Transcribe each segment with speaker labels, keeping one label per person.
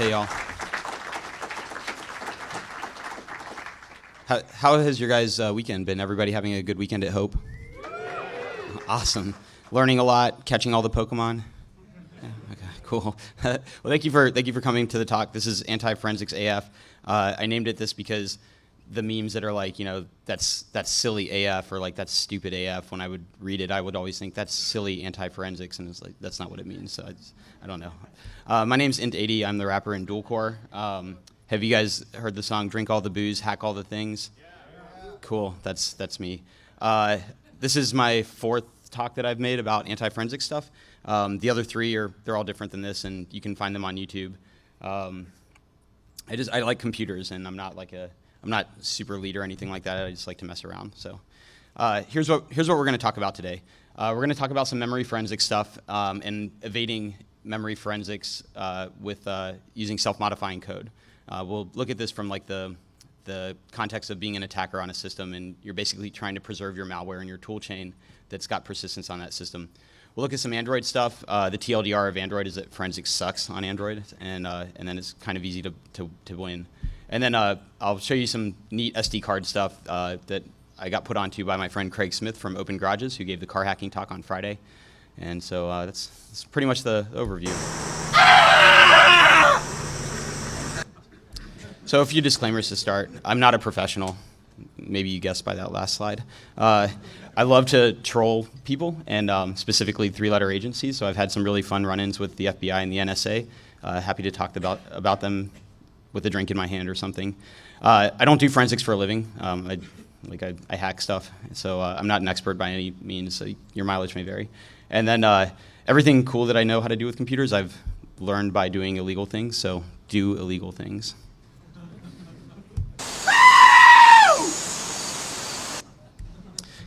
Speaker 1: Hey, y'all. How has your guys' weekend been? Everybody having a good weekend at Hope? Awesome. Learning a lot, catching all the Pokemon? Yeah, okay, cool. Well, thank you for coming to the talk. This is Anti-Forensics AF. I named it this because the memes that are like, you know, that's silly AF, or like that's stupid AF, when I would read it, I would always think that's silly anti-forensics, and it's like, that's not what it means, so I don't know. My name's Int80, I'm the rapper in Dual Core. Have you guys heard the song Drink All the Booze, Hack All the Things? Yeah. Cool, that's me. This is my fourth talk that I've made about anti-forensic stuff. The other three they're all different than this, and you can find them on YouTube. I like computers, and I'm not super lead or anything like that. I just like to mess around. So here's what we're going to talk about today. We're going to talk about some memory forensic stuff and evading memory forensics with using self-modifying code. We'll look at this from like the context of being an attacker on a system, and you're basically trying to preserve your malware in your tool chain that's got persistence on that system. We'll look at some Android stuff. The TLDR of Android is that forensics sucks on Android, and then it's kind of easy to win. And then I'll show you some neat SD card stuff that I got put onto by my friend Craig Smith from Open Garages, who gave the car hacking talk on Friday. And so that's pretty much the overview. So a few disclaimers to start. I'm not a professional. Maybe you guessed by that last slide. I love to troll people, and specifically three-letter agencies. So I've had some really fun run-ins with the FBI and the NSA. Happy to talk about them with a drink in my hand or something. I don't do forensics for a living. I hack stuff, so I'm not an expert by any means. So your mileage may vary. And then everything cool that I know how to do with computers, I've learned by doing illegal things. So do illegal things.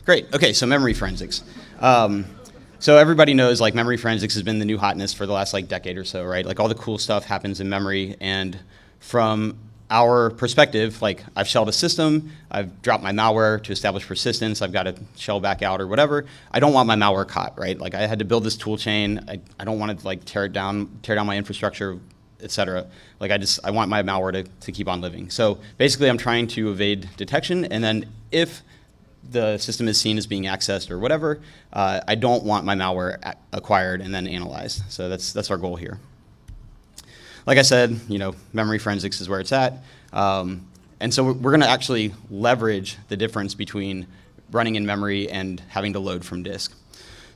Speaker 1: Great. Okay, so memory forensics. So everybody knows like memory forensics has been the new hotness for the last like decade or so, right? Like all the cool stuff happens in memory, and from our perspective, like I've shelled a system, I've dropped my malware to establish persistence, I've got to shell back out or whatever. I don't want my malware caught, right? Like I had to build this tool chain. I don't want to like tear down my infrastructure, etc. Like I want my malware to keep on living. So basically I'm trying to evade detection, and then if the system is seen as being accessed or whatever, I don't want my malware acquired and then analyzed. So that's our goal here. Like I said, you know, memory forensics is where it's at. And so we're going to actually leverage the difference between running in memory and having to load from disk.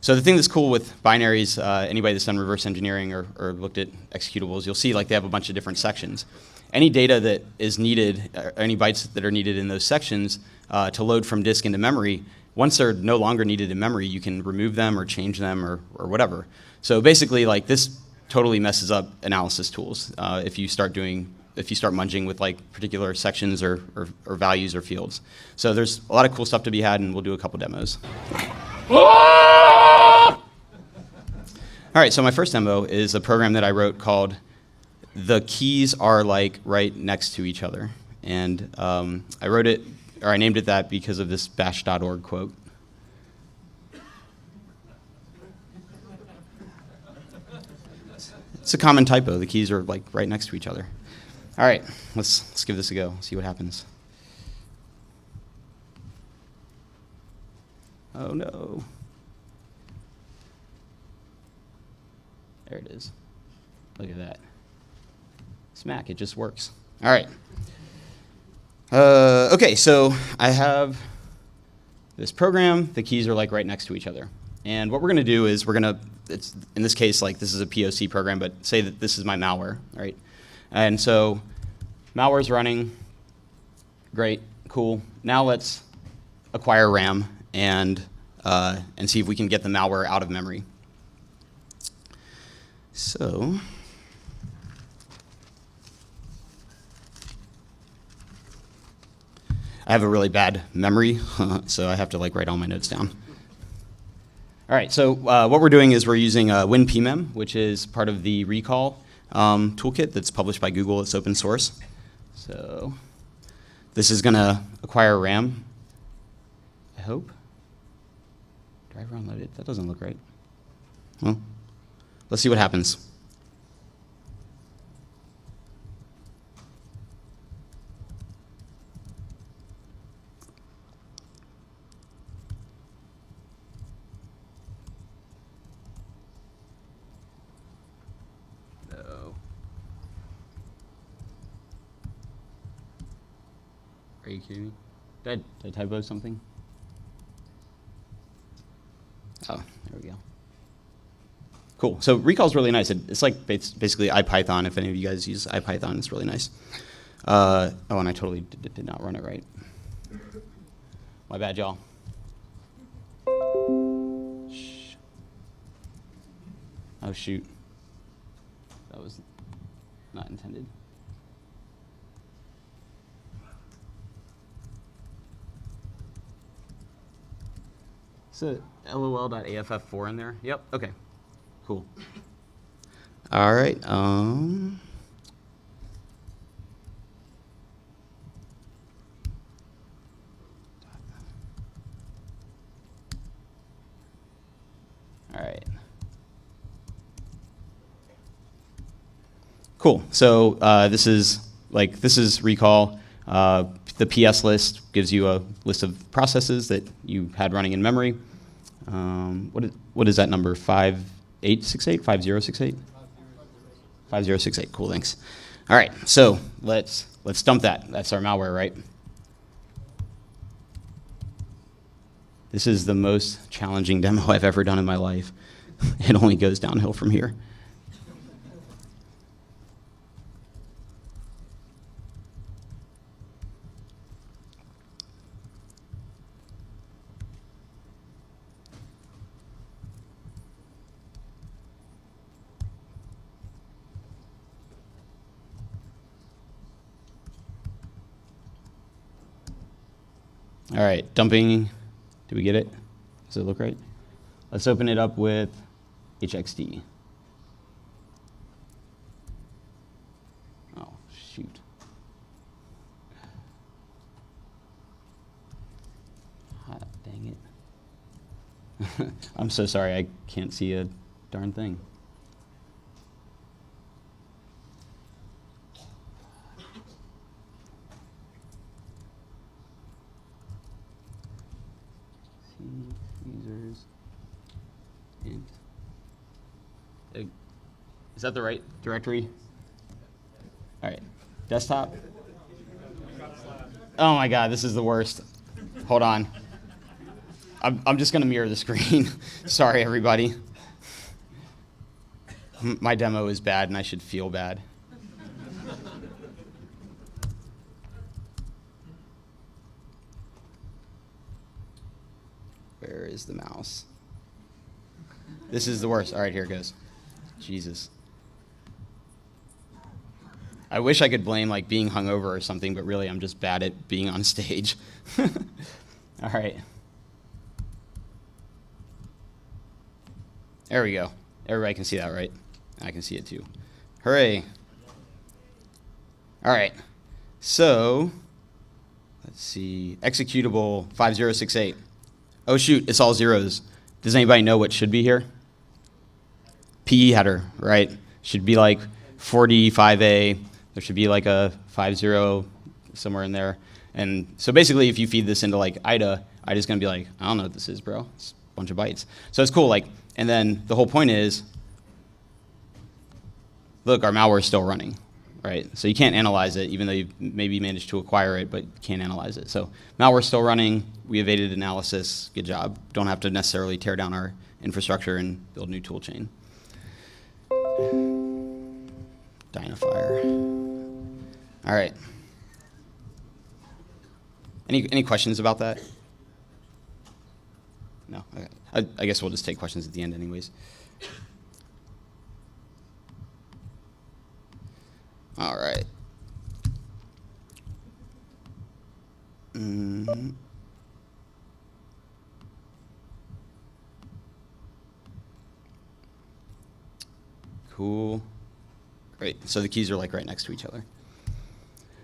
Speaker 1: So the thing that's cool with binaries, anybody that's done reverse engineering or looked at executables, you'll see like they have a bunch of different sections. Any data that is needed, or any bytes that are needed in those sections to load from disk into memory, once they're no longer needed in memory, you can remove them or change them or whatever. So basically, like this totally messes up analysis tools if you start munging with like particular sections or values or fields. So there's a lot of cool stuff to be had, and we'll do a couple demos. All right, so my first demo is a program that I wrote called "The Keys Are Like Right Next to Each Other," and I named it that because of this bash.org quote. It's a common typo. The keys are like right next to each other. All right, let's give this a go. See what happens. Oh no. There it is. Look at that. Smack, it just works. All right. Okay, so I have this program. The keys are like right next to each other. And what we're going to do is it's in this case, like this is a POC program, but say that this is my malware, right? And so malware's running. Great, cool. Now let's acquire RAM and see if we can get the malware out of memory. So I have a really bad memory, so I have to like write all my notes down. All right, so what we're doing is we're using WinPmem, which is part of the recall toolkit that's published by Google. It's open source. So this is going to acquire RAM, I hope. Driver unloaded. That doesn't look right. Well, let's see what happens. Are you kidding me? Did I typo something? Oh, there we go. Cool. So recall is really nice. It's like basically IPython. If any of you guys use IPython, it's really nice. Oh, and I totally did not run it right. My bad, y'all. Oh, shoot. That was not intended. So lol.aff.mp4 in there? Yep, okay. Cool. All right. All right. Cool. So this is recall. The PS list gives you a list of processes that you had running in memory. What is that number? 5868? 5068? 5068. Cool. Thanks. All right. So let's dump that. That's our malware, right? This is the most challenging demo I've ever done in my life. It only goes downhill from here. All right, dumping. Do we get it? Does it look right? Let's open it up with HXD. Oh, shoot. Hot dang it. I'm so sorry, I can't see a darn thing. Users. Int. Is that the right directory? All right. Desktop. Oh my God, this is the worst. Hold on. I'm just going to mirror the screen. Sorry, everybody. My demo is bad, and I should feel bad. Where is the mouse? This is the worst. All right, here it goes. Jesus. I wish I could blame like being hungover or something, but really I'm just bad at being on stage. All right. There we go. Everybody can see that, right? I can see it too. Hooray. All right. So, let's see. Executable 5068. Oh shoot, it's all zeros. Does anybody know what should be here? PE header, right? Should be like 45A. There should be like a 50 somewhere in there. And so basically if you feed this into like IDA, IDA's gonna be like, I don't know what this is, bro. It's a bunch of bytes. So it's cool, like, and then the whole point is, look, our malware is still running, right? So you can't analyze it, even though you've maybe managed to acquire it, but you can't analyze it. So malware's still running. We evaded analysis. Good job. Don't have to necessarily tear down our infrastructure and build a new tool chain. Dynafire. All right. Any questions about that? No? Okay. I guess we'll just take questions at the end anyways. All right. Cool. Great. So the keys are like right next to each other.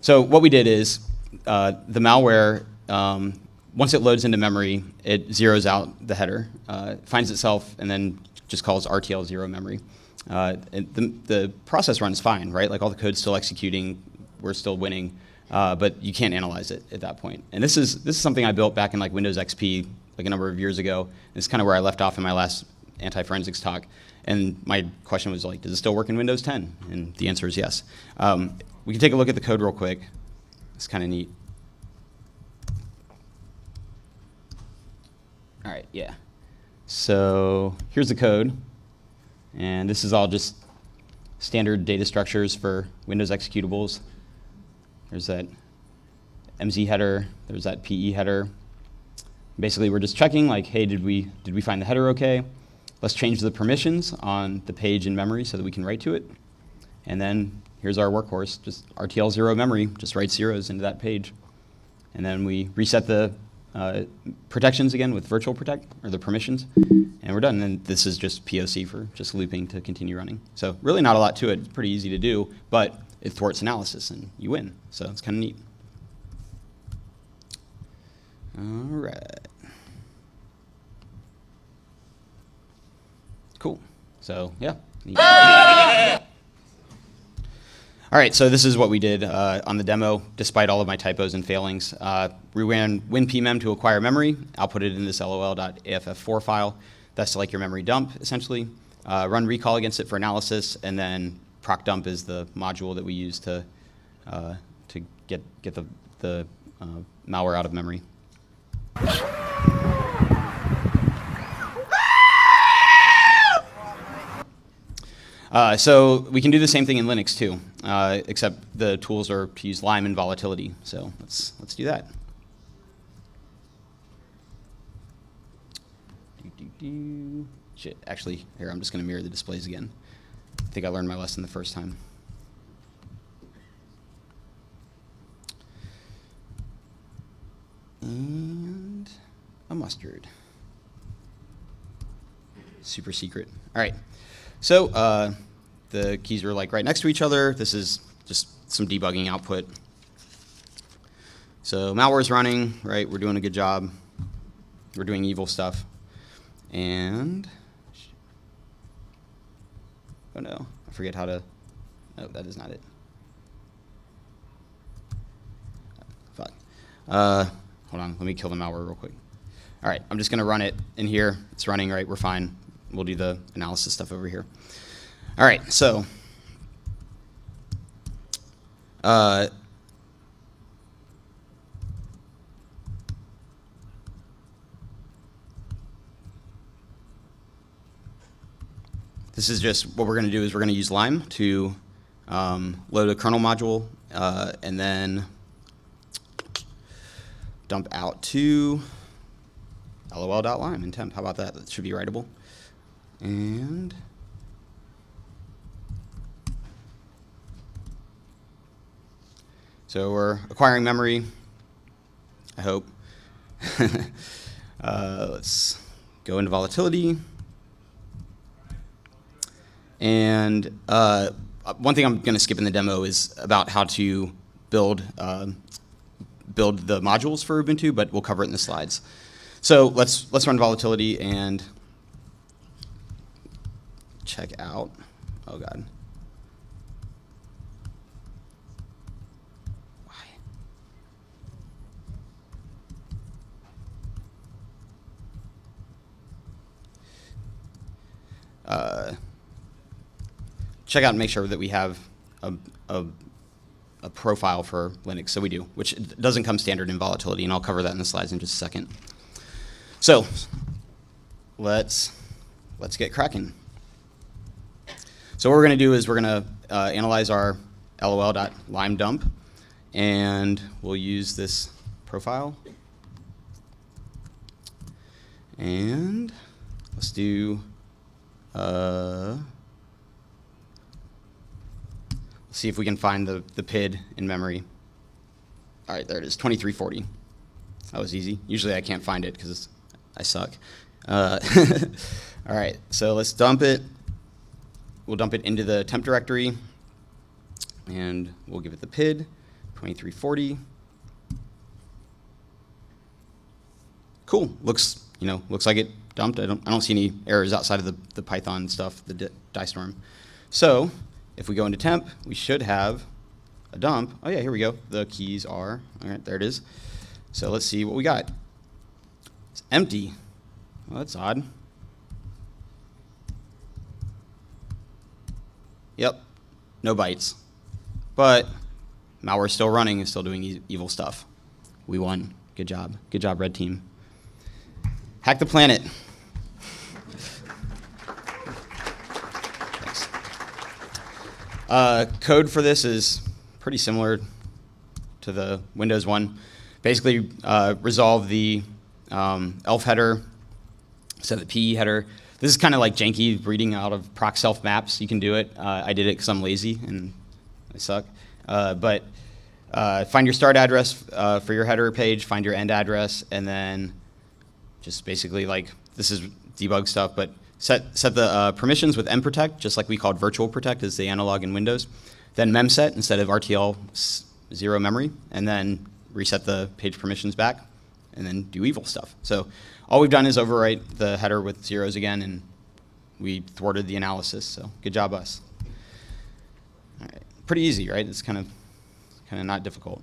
Speaker 1: So what we did is the malware, once it loads into memory, it zeroes out the header, finds itself, and then just calls RTL zero memory. The process runs fine, right? Like all the code's still executing, we're still winning, but you can't analyze it at that point. And this is something I built back in like Windows XP, like a number of years ago. It's kind of where I left off in my last anti-forensics talk. And my question was like, does it still work in Windows 10? And the answer is yes. We can take a look at the code real quick. It's kind of neat. All right, yeah. So here's the code. And this is all just standard data structures for Windows executables. There's that MZ header, there's that PE header. Basically, we're just checking, like, hey, did we find the header okay? Let's change the permissions on the page in memory so that we can write to it. And then here's our workhorse, just RTL0 memory, just writes zeros into that page. And then we reset the protections again with virtual protect, or the permissions, and we're done. And this is just POC for just looping to continue running. So really not a lot to it. It's pretty easy to do, but it thwarts analysis and you win. So it's kind of neat. All right. Cool. So yeah. Neat. All right, so this is what we did on the demo, despite all of my typos and failings. We ran winpmem to acquire memory, outputted in this lol.aff.mp4 file. That's like your memory dump, essentially. Run recall against it for analysis, and then procdump is the module that we use to get the malware out of memory. So we can do the same thing in Linux too, except the tools are to use Lime and volatility. So let's do that. Shit, actually, here, I'm just going to mirror the displays again. I think I learned my lesson the first time. And a mustard. Super secret. All right. So the keys are like right next to each other. This is just some debugging output. So malware is running, right? We're doing a good job. We're doing evil stuff. And, oh no, I forget how to, no, that is not it. Fuck. Hold on, let me kill the malware real quick. All right, I'm just gonna run it in here. It's running, right, we're fine. We'll do the analysis stuff over here. All right, so this is just what we're going to do is we're going to use Lime to load a kernel module and then dump out to lol.lime in temp. How about that? That should be writable. And so we're acquiring memory, I hope. Let's go into volatility. And one thing I'm going to skip in the demo is about how to build the modules for Ubuntu, but we'll cover it in the slides. So let's run volatility and check out. Oh God. Why? Check out and make sure that we have a profile for Linux. So we do, which doesn't come standard in volatility, and I'll cover that in the slides in just a second. So let's get cracking. So what we're going to do is we're going to analyze our lol.lime dump, and we'll use this profile. And let's do see if we can find the PID in memory. All right, there it is, 2340. That was easy. Usually I can't find it because I suck. All right, so let's dump it. We'll dump it into the temp directory, and we'll give it the PID, 2340. Cool. Looks like it dumped. I don't see any errors outside of the Python stuff, the die storm. So if we go into temp, we should have a dump. Oh yeah, here we go. The keys are, all right, there it is. So let's see what we got. It's empty. Well, that's odd. Yep, no bytes. But malware's still running and still doing evil stuff. We won. Good job. Good job, red team. Hack the planet. Thanks. Code for this is pretty similar to the Windows one. Basically, resolve the ELF header, set the PE header. This is kind of like janky reading out of proc self maps. You can do it. I did it because I'm lazy and I suck. But find your start address for your header page, find your end address, and then just basically like, this is debug stuff, but set the permissions with mprotect, just like we called virtual protect as the analog in Windows. Then memset instead of RTL 0 memory, and then reset the page permissions back, and then do evil stuff. So all we've done is overwrite the header with zeros again, and we thwarted the analysis, so good job us. All right. Pretty easy, right? It's kind of not difficult.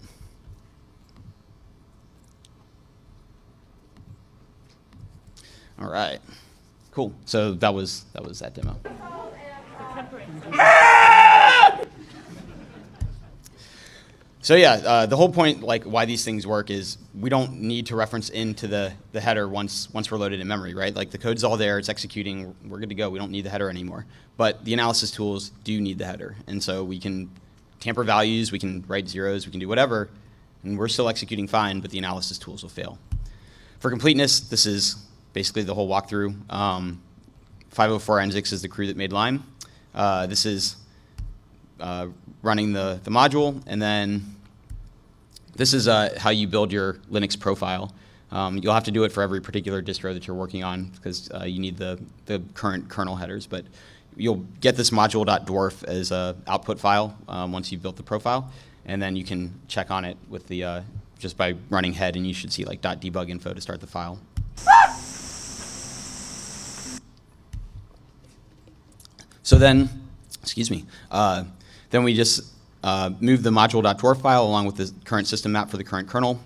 Speaker 1: All right, cool. So that was that demo. So yeah, the whole point, like why these things work, is we don't need to reference into the header once we're loaded in memory, right? Like the code's all there, it's executing, we're good to go. We don't need the header anymore. But the analysis tools do need the header, and so we can tamper values, we can write zeros, we can do whatever, and we're still executing fine, but the analysis tools will fail. For completeness, this is basically the whole walkthrough. 504 NSIX is the crew that made Lime. This is running the module, and then this is how you build your Linux profile. You'll have to do it for every particular distro that you're working on because you need the current kernel headers, but you'll get this module.dwarf as an output file once you've built the profile, and then you can check on it with the just by running head, and you should see like .debug info to start the file. So then, excuse me, then we just move the module.dwarf file along with the current system map for the current kernel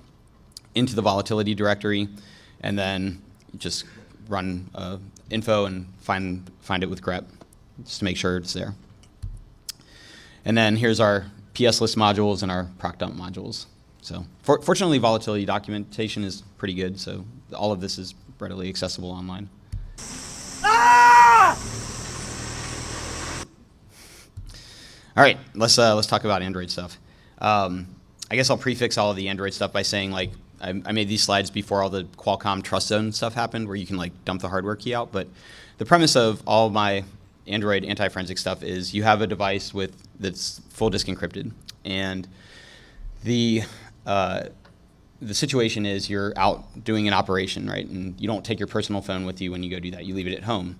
Speaker 1: into the volatility directory, and then just run info and find it with grep just to make sure it's there. And then here's our PS list modules and our proc dump modules. So fortunately, volatility documentation is pretty good, so all of this is readily accessible online. Ah! All right, let's talk about Android stuff. I guess I'll prefix all of the Android stuff by saying, like, I made these slides before all the Qualcomm Trust Zone stuff happened, where you can like dump the hardware key out. But the premise of all my Android anti-forensic stuff is you have a device that's full disk encrypted, and the situation is you're out doing an operation, right? And you don't take your personal phone with you when you go do that. You leave it at home,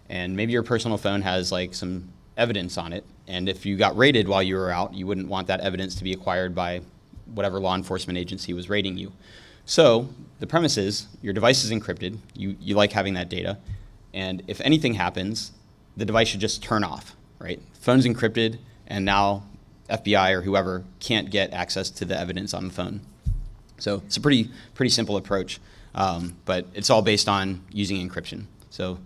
Speaker 1: and maybe your personal phone has like some evidence on it, and if you got raided while you were out, you wouldn't want that evidence to be acquired by whatever law enforcement agency was raiding you. So the premise is your device is encrypted, you like having that data, and if anything happens, the device should just turn off, right? Phone's encrypted, and now FBI or whoever can't get access to the evidence on the phone. So it's a pretty simple approach, but it's all based on using encryption. So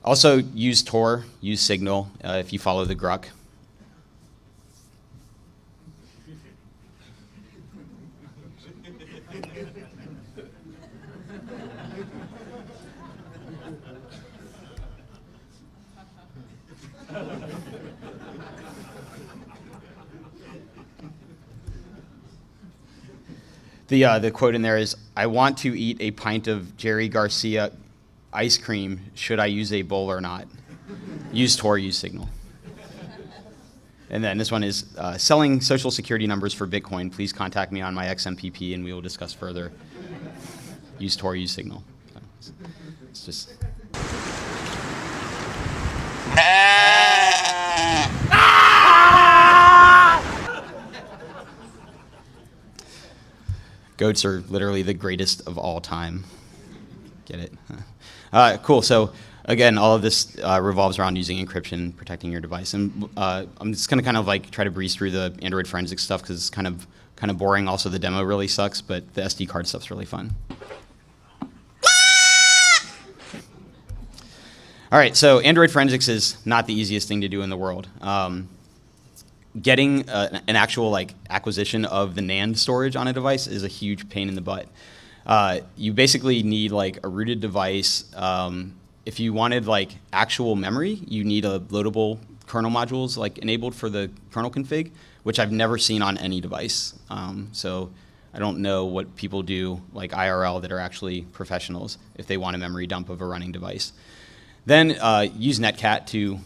Speaker 1: also use Tor, use Signal if you follow the Gruck. The quote in there is, "I want to eat a pint of Jerry Garcia ice cream. Should I use a bowl or not?" Use Tor, use Signal. And then this one is, selling social security numbers for Bitcoin. Please contact me on my XMPP and we will discuss further. Use Tor, use Signal. So it's just... Goats are literally the greatest of all time. Get it? Cool. So again, all of this revolves around using encryption, protecting your device. And I'm just going to kind of like try to breeze through the Android forensic stuff because it's kind of boring. Also, the demo really sucks, but the SD card stuff's really fun. All right. So Android forensics is not the easiest thing to do in the world. Getting an actual like acquisition of the NAND storage on a device is a huge pain in the butt. You basically need like a rooted device. If you wanted like actual memory, you need a loadable kernel modules like enabled for the kernel config, which I've never seen on any device. So I don't know what people do like IRL that are actually professionals if they want a memory dump of a running device. Then use netcat to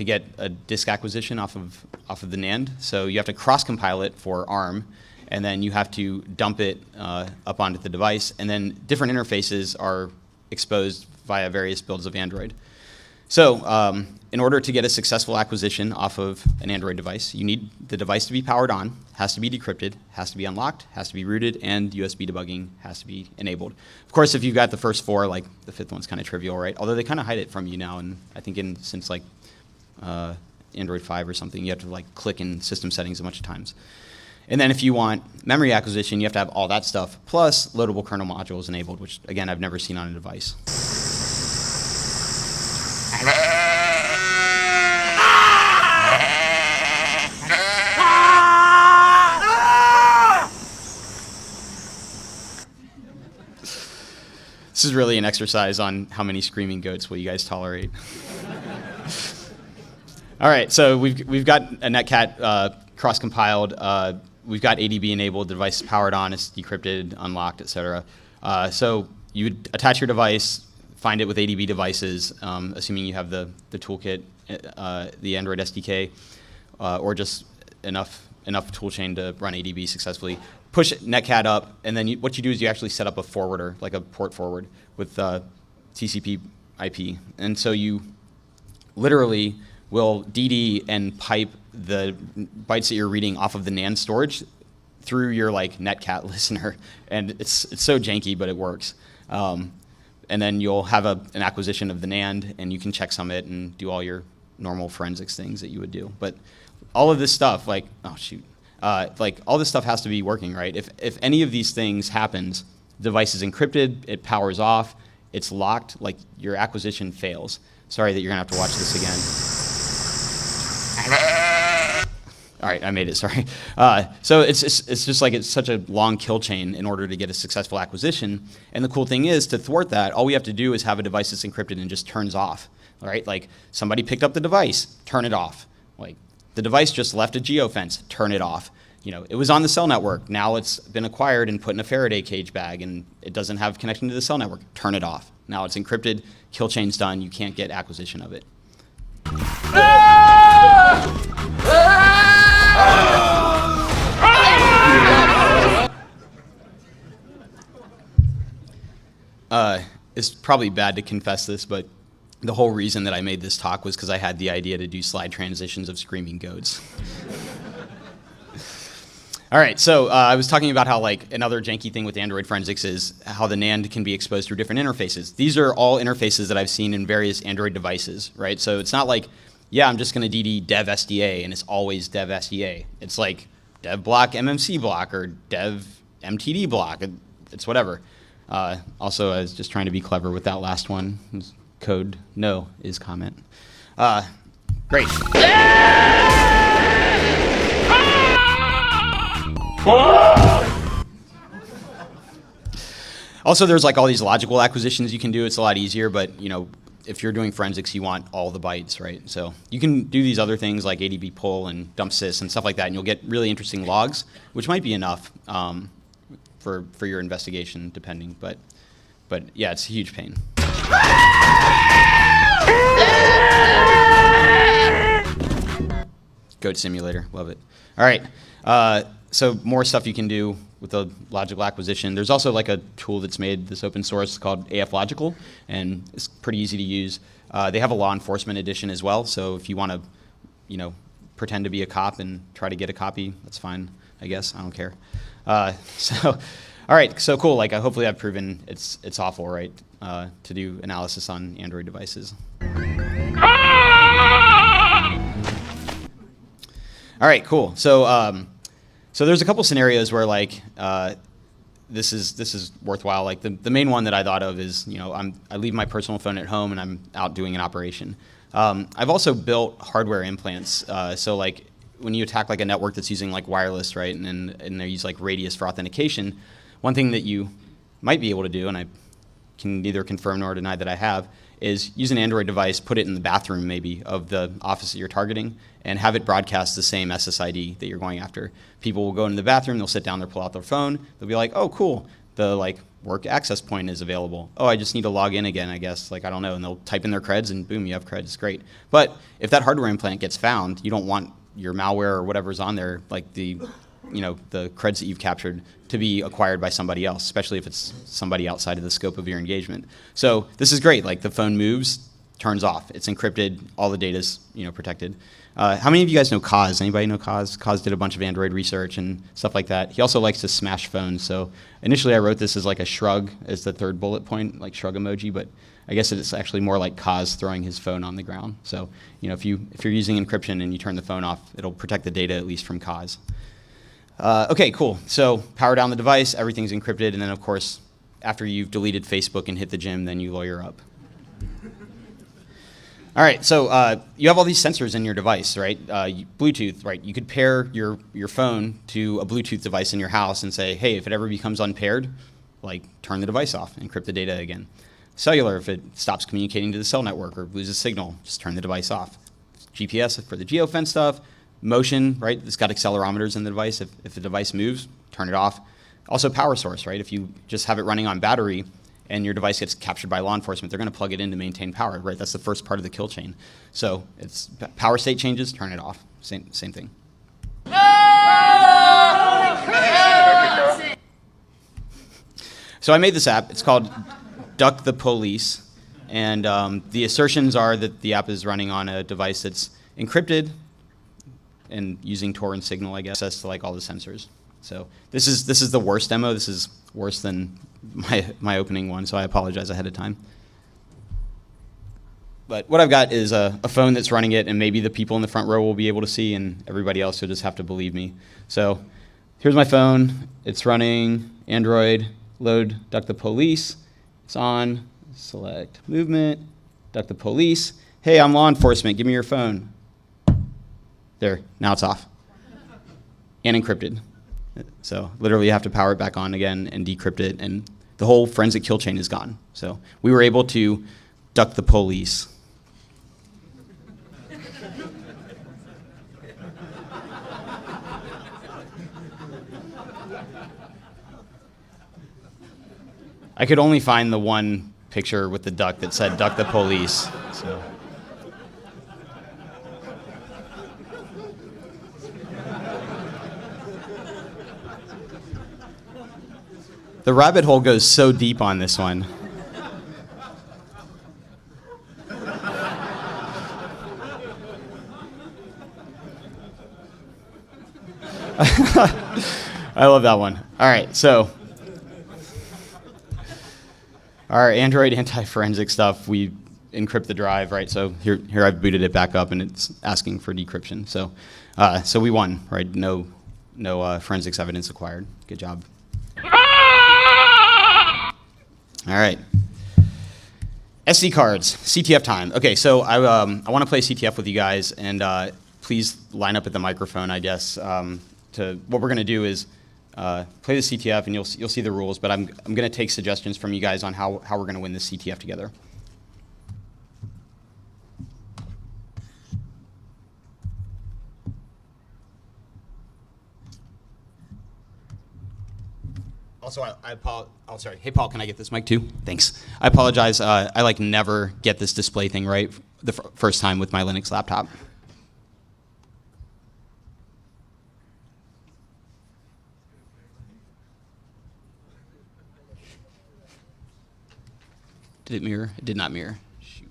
Speaker 1: get a disk acquisition off of the NAND. So you have to cross compile it for ARM, and then you have to dump it up onto the device, and then different interfaces are exposed via various builds of Android. So in order to get a successful acquisition off of an Android device, you need the device to be powered on, has to be decrypted, has to be unlocked, has to be rooted, and USB debugging has to be enabled. Of course, if you've got the first four, like the fifth one's kind of trivial, right? Although they kind of hide it from you now, and I think since like Android 5 or something, you have to like click in system settings a bunch of times. And then if you want memory acquisition, you have to have all that stuff, plus loadable kernel modules enabled, which again, I've never seen on a device. This is really an exercise on how many screaming goats will you guys tolerate. All right, so we've got a netcat cross-compiled. We've got ADB enabled. The device is powered on. It's decrypted, unlocked, etc. So you would attach your device, find it with ADB devices, assuming you have the toolkit, the Android SDK, or just enough toolchain to run ADB successfully. Push netcat up, and then what you do is you actually set up a forwarder, like a port forward with TCP IP. And so you literally will DD and pipe the bytes that you're reading off of the NAND storage through your like netcat listener. And it's so janky, but it works. And then you'll have an acquisition of the NAND, and you can checksum it and do all your normal forensics things that you would do. But all of this stuff, like, oh shoot. Like all this stuff has to be working, right? If any of these things happens, the device is encrypted, it powers off, it's locked, like your acquisition fails. Sorry that you're gonna have to watch this again. All right, I made it, sorry. So it's just like it's such a long kill chain in order to get a successful acquisition. And the cool thing is, to thwart that, all we have to do is have a device that's encrypted and just turns off, all right? Like somebody picked up the device, turn it off. Like the device just left a geofence, turn it off. You know, it was on the cell network. Now it's been acquired and put in a Faraday cage bag, and it doesn't have connection to the cell network. Turn it off. Now it's encrypted, kill chain's done, you can't get acquisition of it. It's probably bad to confess this, but the whole reason that I made this talk was because I had the idea to do slide transitions of screaming goats. All right, so I was talking about how like another janky thing with Android forensics is how the NAND can be exposed through different interfaces. These are all interfaces that I've seen in various Android devices, right? So it's not like, yeah, I'm just going to DD dev SDA and it's always dev SDA. It's like dev block MMC block or dev MTD block. It's whatever. Also, I was just trying to be clever with that last one. Code no is comment. Great. Also, there's like all these logical acquisitions you can do. It's a lot easier, but you know, if you're doing forensics, you want all the bytes, right? So you can do these other things like ADB pull and dump sys and stuff like that, and you'll get really interesting logs, which might be enough for your investigation, depending. But yeah, it's a huge pain. Goat simulator, love it. All right, so more stuff you can do with the logical acquisition. There's also like a tool that's made this open source called AF Logical, and it's pretty easy to use. They have a law enforcement edition as well, so if you want to, you know, pretend to be a cop and try to get a copy, that's fine, I guess. I don't care. So, all right, so cool. Like, hopefully I've proven it's awful, right, to do analysis on Android devices. All right, cool. So, so there's a couple scenarios where like this is worthwhile. Like the main one that I thought of is, you know, I leave my personal phone at home and I'm out doing an operation. I've also built hardware implants. So like when you attack like a network that's using like wireless, right, and they use like radius for authentication, one thing that you might be able to do, and I can neither confirm nor deny that I have, is use an Android device, put it in the bathroom maybe of the office that you're targeting, and have it broadcast the same SSID that you're going after. People will go into the bathroom, they'll sit down, they'll pull out their phone, they'll be like, oh, cool, the work access point is available. Oh, I just need to log in again, I guess, I don't know, and they'll type in their creds and boom, you have creds, great. But if that hardware implant gets found, you don't want your malware or whatever's on there, the creds that you've captured, to be acquired by somebody else, especially if it's somebody outside of the scope of your engagement. So this is great. The phone moves, turns off. It's encrypted. All the data's protected. How many of you guys know Kaz? Anybody know Kaz? Kaz did a bunch of Android research and stuff like that. He also likes to smash phones. So initially I wrote this as a shrug as the third bullet point, shrug emoji, but I guess it's actually more like Kaz throwing his phone on the ground. So if you're using encryption and you turn the phone off, it'll protect the data at least from Kaz. Okay, cool. So power down the device, everything's encrypted, and then of course, after you've deleted Facebook and hit the gym, then you lawyer up. All right, so you have all these sensors in your device, right? Bluetooth, right? You could pair your phone to a Bluetooth device in your house and say, hey, if it ever becomes unpaired, turn the device off, encrypt the data again. Cellular, if it stops communicating to the cell network or loses signal, just turn the device off. GPS for the geofence stuff. Motion, right? It's got accelerometers in the device. If the device moves, turn it off. Also power source, right? If you just have it running on battery and your device gets captured by law enforcement, they're going to plug it in to maintain power, right? That's the first part of the kill chain. So it's power state changes, turn it off. Same thing. So I made this app. It's called Duck the Police. And the assertions are that the app is running on a device that's encrypted and using Tor and Signal, I guess, access to all the sensors. So this is the worst demo. This is worse than my opening one, so I apologize ahead of time. But what I've got is a phone that's running it, and maybe the people in the front row will be able to see, and everybody else will just have to believe me. So here's my phone. It's running Android, load Duck the Police. It's on, select movement, Duck the Police. Hey, I'm law enforcement, give me your phone. There, now it's off and encrypted. So literally you have to power it back on again and decrypt it, and the whole forensic kill chain is gone. So we were able to duck the police. I could only find the one picture with the duck that said duck the police. So. The rabbit hole goes so deep on this one. I love that one. All right, so our Android anti-forensic stuff, we encrypt the drive, right? So here I've booted it back up, and it's asking for decryption. So we won, right? No forensics evidence acquired. Good job. All right. SD cards, CTF time. Okay, so I want to play CTF with you guys, and please line up at the microphone, I guess. What we're going to do is play the CTF, and you'll see the rules, but I'm going to take suggestions from you guys on how we're going to win this CTF together. Also, oh, sorry. Hey, Paul, can I get this mic too? Thanks. I apologize. I never get this display thing right the first time with my Linux laptop. Did it mirror? It did not mirror. Shoot.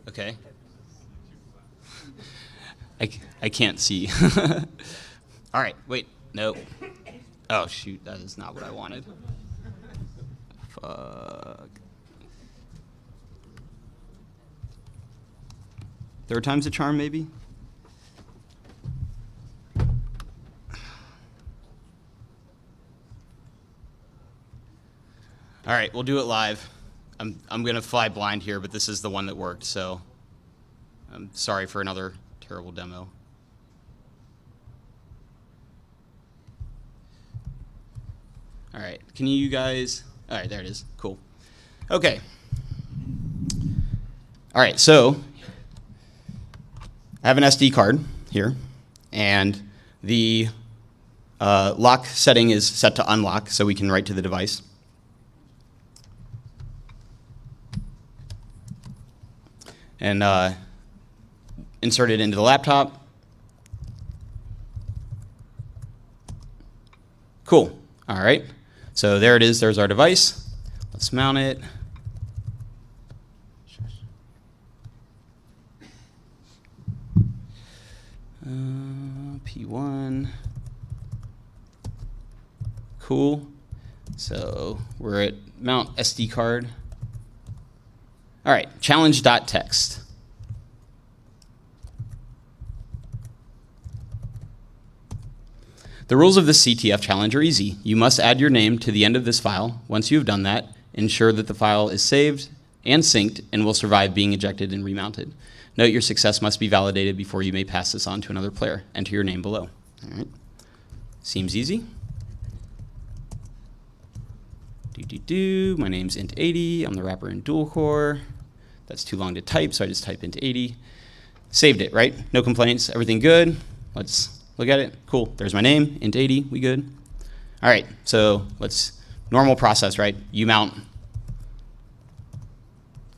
Speaker 1: Okay. I can't see. All right, wait, no. Oh, shoot, that is not what I wanted. Fuck. Third time's a charm, maybe? All right, we'll do it live. I'm going to fly blind here, but this is the one that worked, so I'm sorry for another terrible demo. All right, can you guys, all right, there it is, cool. Okay. All right, so I have an SD card here, and the lock setting is set to unlock, so we can write to the device. And insert it into the laptop. Cool. All right. So there it is. There's our device. Let's mount it. P1. Cool. So we're at mount SD card. All right, challenge.txt. The rules of this CTF challenge are easy. You must add your name to the end of this file. Once you've done that, ensure that the file is saved and synced and will survive being ejected and remounted. Note your success must be validated before you may pass this on to another player. Enter your name below. All right. Seems easy. My name's int80. I'm the wrapper in dual core. That's too long to type, so I just type int80. Saved it, right? No complaints. Everything good. Let's look at it. Cool. There's my name, int80. We good. All right. So let's normal process, right? You mount.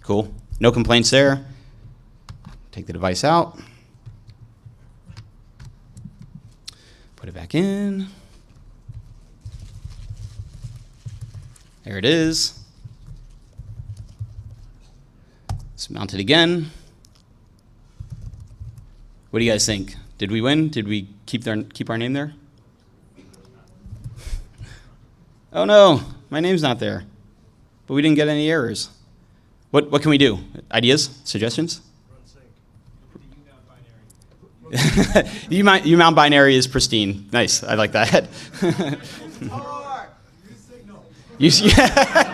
Speaker 1: Cool. No complaints there. Take the device out. Put it back in. There it is. Let's mount it again. What do you guys think? Did we win? Did we keep our name there? Oh no, my name's not there. But we didn't get any errors. What can we do? Ideas? Suggestions? U-mount binary is pristine. Nice. I like that. Use yeah.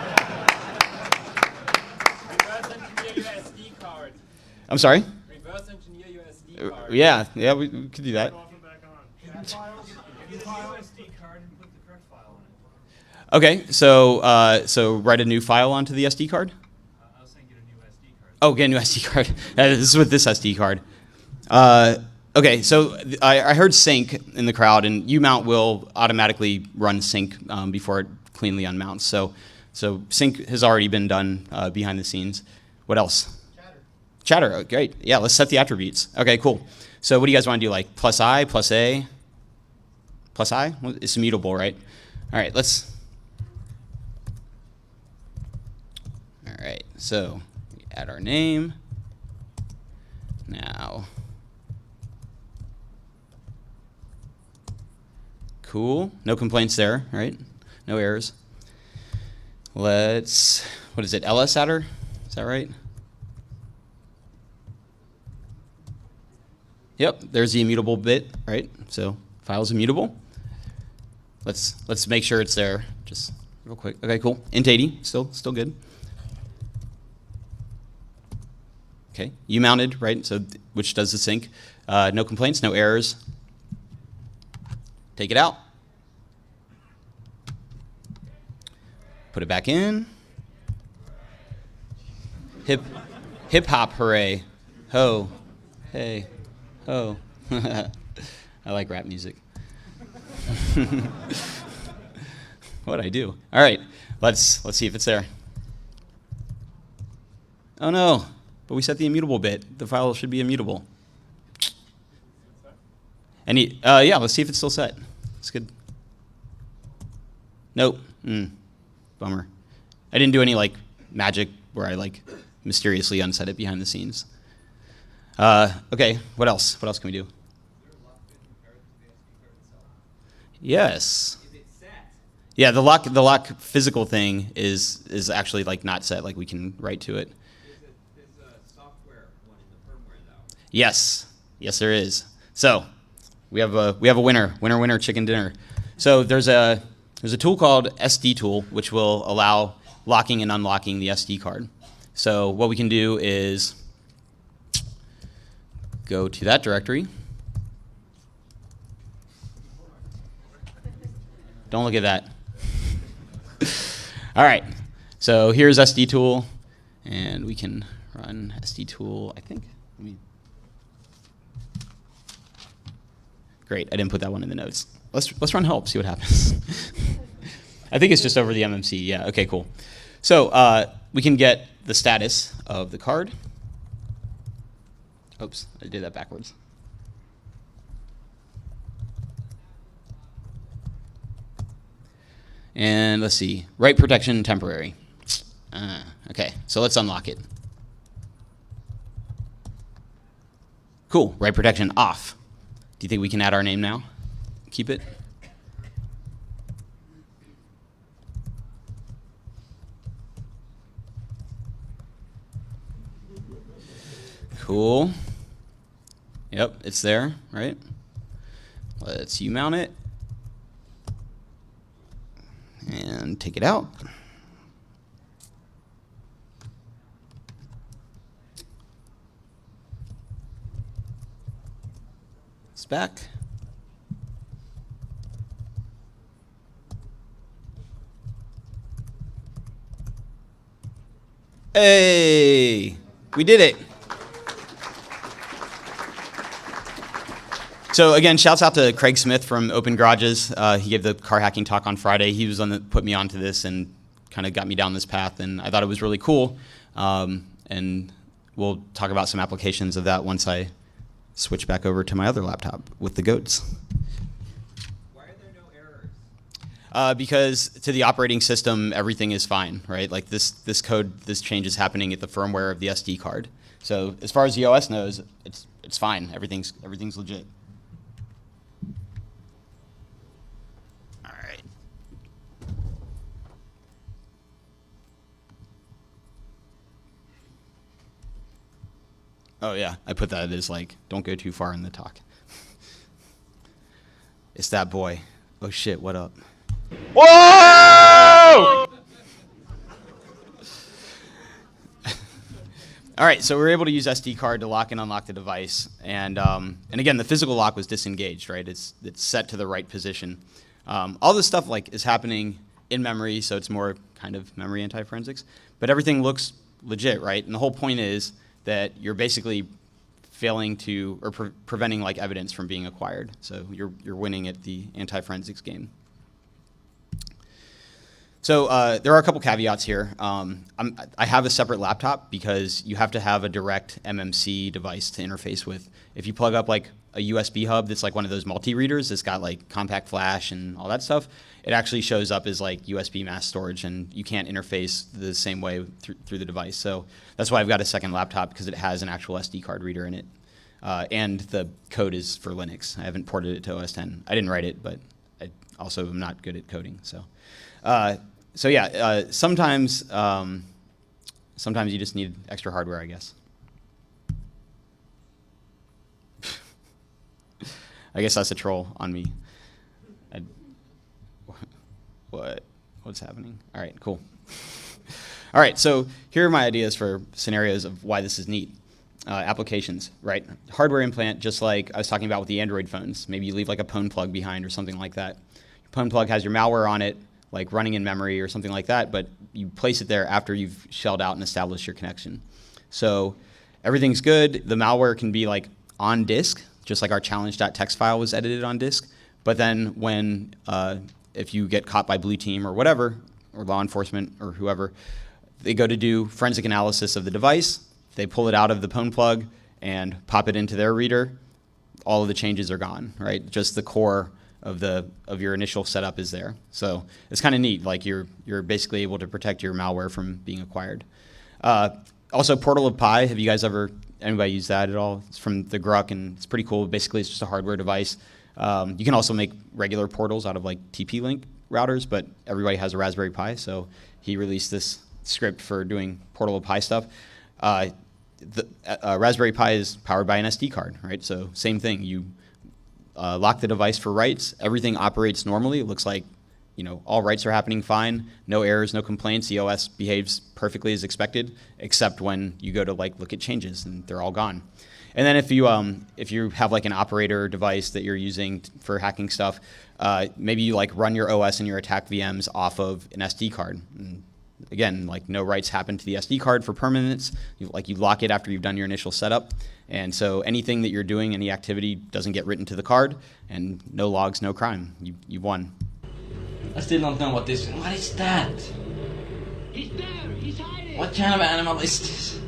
Speaker 1: I'm sorry?
Speaker 2: Reverse engineer your SD card.
Speaker 1: Yeah, we could do that. Okay, so write a new file onto the SD card?
Speaker 2: I was saying get a new SD card.
Speaker 1: Oh, get a new SD card. This is with this SD card. Okay, so I heard sync in the crowd, and U-mount will automatically run sync before it cleanly unmounts. So sync has already been done behind the scenes. What else? Chatter, oh, great. Yeah, let's set the attributes. Okay, cool. So what do you guys want to do, like plus I, plus A? Plus I? Well, it's immutable, right? All right, let's... All right, so we add our name. Now... Cool. No complaints there, right? No errors. Let's... What is it, ls adder? Is that right? Yep, there's the immutable bit, right? So file's immutable. Let's make sure it's there, just real quick. Okay, cool. int80, still good. Okay, you mounted, right? So which does the sync? No complaints, no errors. Take it out. Put it back in. Hip hop, hooray! Ho, hey. Oh, I like rap music. What'd I do? All right, let's see if it's there. Oh no, but we set the immutable bit. The file should be immutable. Yeah, let's see if it's still set. It's good. Nope. Bummer. I didn't do any like magic where I like mysteriously unset it behind the scenes. Okay, what else? What else can we do? Yes. Yeah, the lock physical thing is actually like not set. Like we can write to it.
Speaker 2: There's a software one in the firmware though.
Speaker 1: Yes, there is. So we have a winner chicken dinner. So there's a tool called SD tool which will allow locking and unlocking the SD card. So what we can do is go to that directory. Don't look at that. All right, so here's SD tool, and we can run SD tool, I think. Great, I didn't put that one in the notes. Let's run help, see what happens. I think it's just over the MMC, yeah, okay, cool. So we can get the status of the card. Oops, I did that backwards. And let's see, write protection temporary. Okay, so let's unlock it. Cool, write protection off. Do you think we can add our name now? Keep it? Cool. Yep, it's there, right? Let's U-mount it. And take it out. It's back. Hey, we did it. So again, shouts out to Craig Smith from Open Garages. He gave the car hacking talk on Friday. He was on the put me onto this and kind of got me down this path, and I thought it was really cool. And we'll talk about some applications of that once I switch back over to my other laptop with the goats.
Speaker 2: Why are there no errors?
Speaker 1: Because to the operating system, everything is fine, right? Like this code, this change is happening at the firmware of the SD card. So as far as the OS knows, it's fine. Everything's legit. All right. Oh yeah, I put that as like, don't go too far in the talk. It's that boy. Oh shit, what up? Whoa! All right, so we were able to use SD card to lock and unlock the device, and again, the physical lock was disengaged, right? It's set to the right position. All this stuff like is happening in memory, so it's more kind of memory anti-forensics, but everything looks legit, right? And the whole point is that you're basically failing to or preventing like evidence from being acquired. So you're winning at the anti-forensics game. So there are a couple caveats here. I have a separate laptop because you have to have a direct MMC device to interface with. If you plug up like a USB hub that's like one of those multi-readers that's got like compact flash and all that stuff, it actually shows up as like USB mass storage, and you can't interface the same way through the device. So that's why I've got a second laptop, because it has an actual SD card reader in it. And the code is for Linux. I haven't ported it to OS X. I didn't write it, but I also am not good at coding. So yeah, sometimes you just need extra hardware, I guess. I guess that's a troll on me. What's happening? All right, cool. All right, so here are my ideas for scenarios of why this is neat. Applications, right? Hardware implant, just like I was talking about with the Android phones. Maybe you leave like a pwn plug behind or something like that. Your pwn plug has your malware on it, like running in memory or something like that, but you place it there after you've shelled out and established your connection. So everything's good. The malware can be like on disk, just like our challenge.txt file was edited on disk. But then when, if you get caught by blue team or whatever, or law enforcement or whoever, they go to do forensic analysis of the device, they pull it out of the pwn plug and pop it into their reader, all of the changes are gone, right? Just the core of your initial setup is there. So it's kind of neat. Like you're basically able to protect your malware from being acquired. Also, Portal of Pi. Have you guys anybody use that at all? It's from the Gruck, and it's pretty cool. Basically, it's just a hardware device. You can also make regular portals out of like TP-Link routers, but everybody has a Raspberry Pi, so he released this script for doing Portal of Pi stuff. The Raspberry Pi is powered by an SD card, right? So same thing. You lock the device for writes. Everything operates normally. It looks like all writes are happening fine, no errors, no complaints. The OS behaves perfectly as expected, except when you go to look at changes and they're all gone. And then if you have an operator device that you're using for hacking stuff, maybe you run your OS and your attack VMs off of an SD card. And again, no writes happen to the SD card for permanence. You lock it after you've done your initial setup. And so anything that you're doing, any activity doesn't get written to the card, and no logs, no crime. You've won.
Speaker 3: I still don't know what is that?
Speaker 4: He's there! He's hiding!
Speaker 3: What kind of animal is this?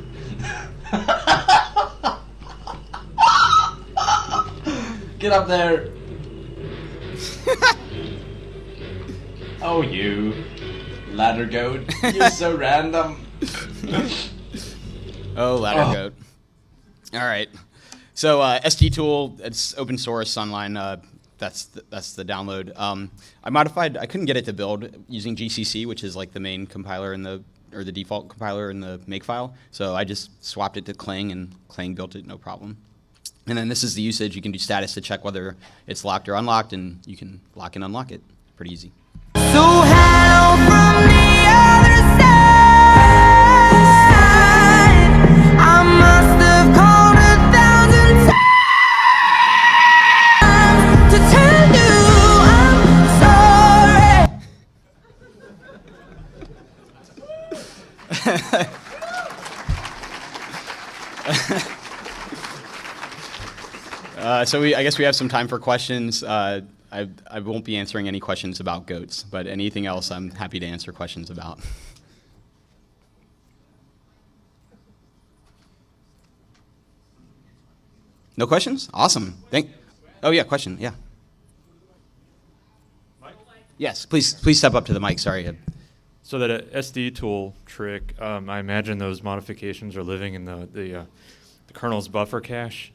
Speaker 3: Get up there! Oh, you ladder goat. You're so random.
Speaker 1: Oh, ladder goat. All right. So ST tool, it's open source online. That's the download. I couldn't get it to build using GCC, which is the main compiler or the default compiler in the makefile. So I just swapped it to Clang, and Clang built it, no problem. And then this is the usage. You can do status to check whether it's locked or unlocked, and you can lock and unlock it. Pretty easy.
Speaker 5: So hello from the other side. I must have called 1,000 times to tell you I'm sorry.
Speaker 1: So I guess we have some time for questions. I won't be answering any questions about goats, but anything else I'm happy to answer questions about. No questions? Awesome. Oh yeah, question, yeah.
Speaker 6: Mike?
Speaker 1: Yes, please step up to the mic, sorry.
Speaker 6: So that SD tool trick, I imagine those modifications are living in the kernel's buffer cache,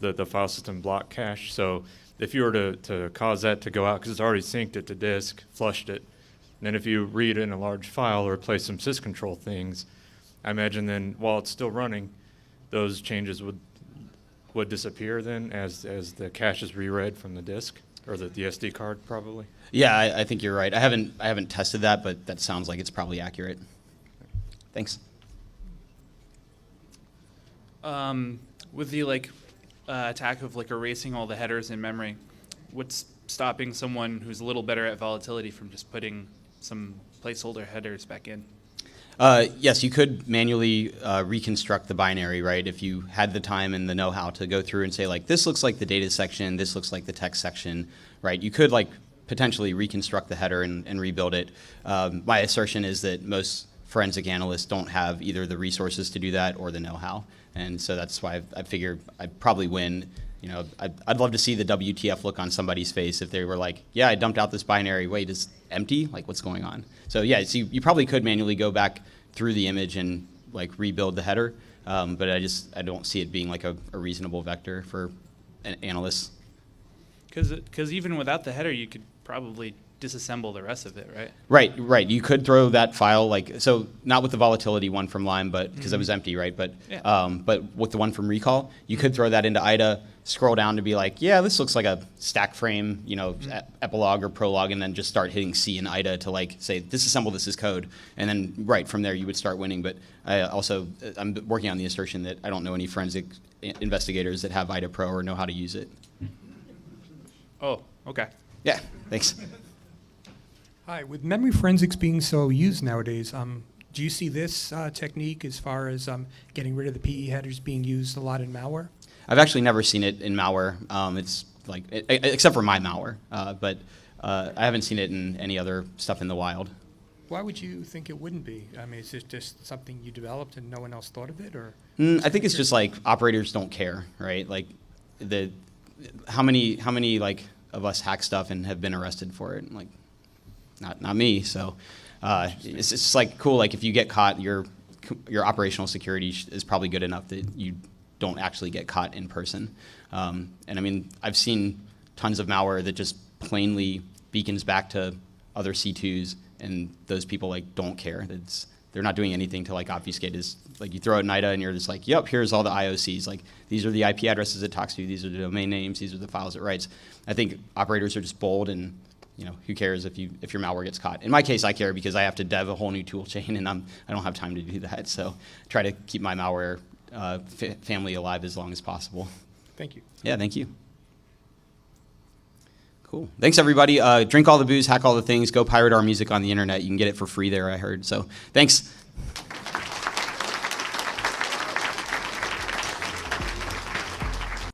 Speaker 6: the file system block cache. So if you were to cause that to go out, because it's already synced it to disk, flushed it, and then if you read in a large file or replace some syscontrol things, I imagine then while it's still running, those changes would disappear then as the cache is reread from the disk or the SD card probably.
Speaker 1: Yeah, I think you're right. I haven't tested that, but that sounds like it's probably accurate. Thanks.
Speaker 7: With the attack of erasing all the headers in memory, what's stopping someone who's a little better at volatility from just putting some placeholder headers back in?
Speaker 1: Yes, you could manually reconstruct the binary, right? If you had the time and the know-how to go through and say, this looks like the data section, this looks like the text section, right? You could potentially reconstruct the header and rebuild it. My assertion is that most forensic analysts don't have either the resources to do that or the know-how, and so that's why I figure I'd probably win. I'd love to see the WTF look on somebody's face if they were yeah, I dumped out this binary. Wait, it's empty? What's going on? So yeah, so you probably could manually go back through the image and rebuild the header, but I don't see it being a reasonable vector for analysts.
Speaker 7: Because even without the header, you could probably disassemble the rest of it, right?
Speaker 1: Right. You could throw that file so not with the volatility one from Lime, but because it was empty, right? But
Speaker 7: yeah.
Speaker 1: But with the one from Recall, you could throw that into IDA, scroll down to be yeah, this looks like a stack frame, epilogue or prologue, and then just start hitting C in IDA to say disassemble this as code, and then right from there you would start winning. But I'm working on the assertion that I don't know any forensic investigators that have IDA Pro or know how to use it.
Speaker 7: Oh, okay.
Speaker 1: Yeah. Thanks.
Speaker 8: Hi, with memory forensics being so used nowadays, do you see this technique as far as getting rid of the PE headers being used a lot in malware?
Speaker 1: I've actually never seen it in malware. It's except for my malware, but I haven't seen it in any other stuff in the wild.
Speaker 8: Why would you think it wouldn't be? I mean, is it just something you developed and no one else thought of it, or?
Speaker 1: I think it's just operators don't care, right? How many of us hack stuff and have been arrested for it? Not me. So it's just cool. If you get caught, your operational security is probably good enough that you don't actually get caught in person. And I mean, I've seen tons of malware that just plainly beacons back to other C2s, and those people don't care. They're not doing anything to obfuscate. Is you throw it in IDA and you're just yep, here's all the IOCs. These are the IP addresses it talks to. These are the domain names. These are the files it writes. I think operators are just bold and who cares if your malware gets caught? In my case, I care because I have to dev a whole new tool chain, and I don't have time to do that. So try to keep my malware family alive as long as possible.
Speaker 8: Thank you.
Speaker 1: Yeah, thank you. Cool. Thanks, everybody. Drink all the booze, hack all the things, go pirate our music on the internet. You can get it for free there, I heard. So thanks.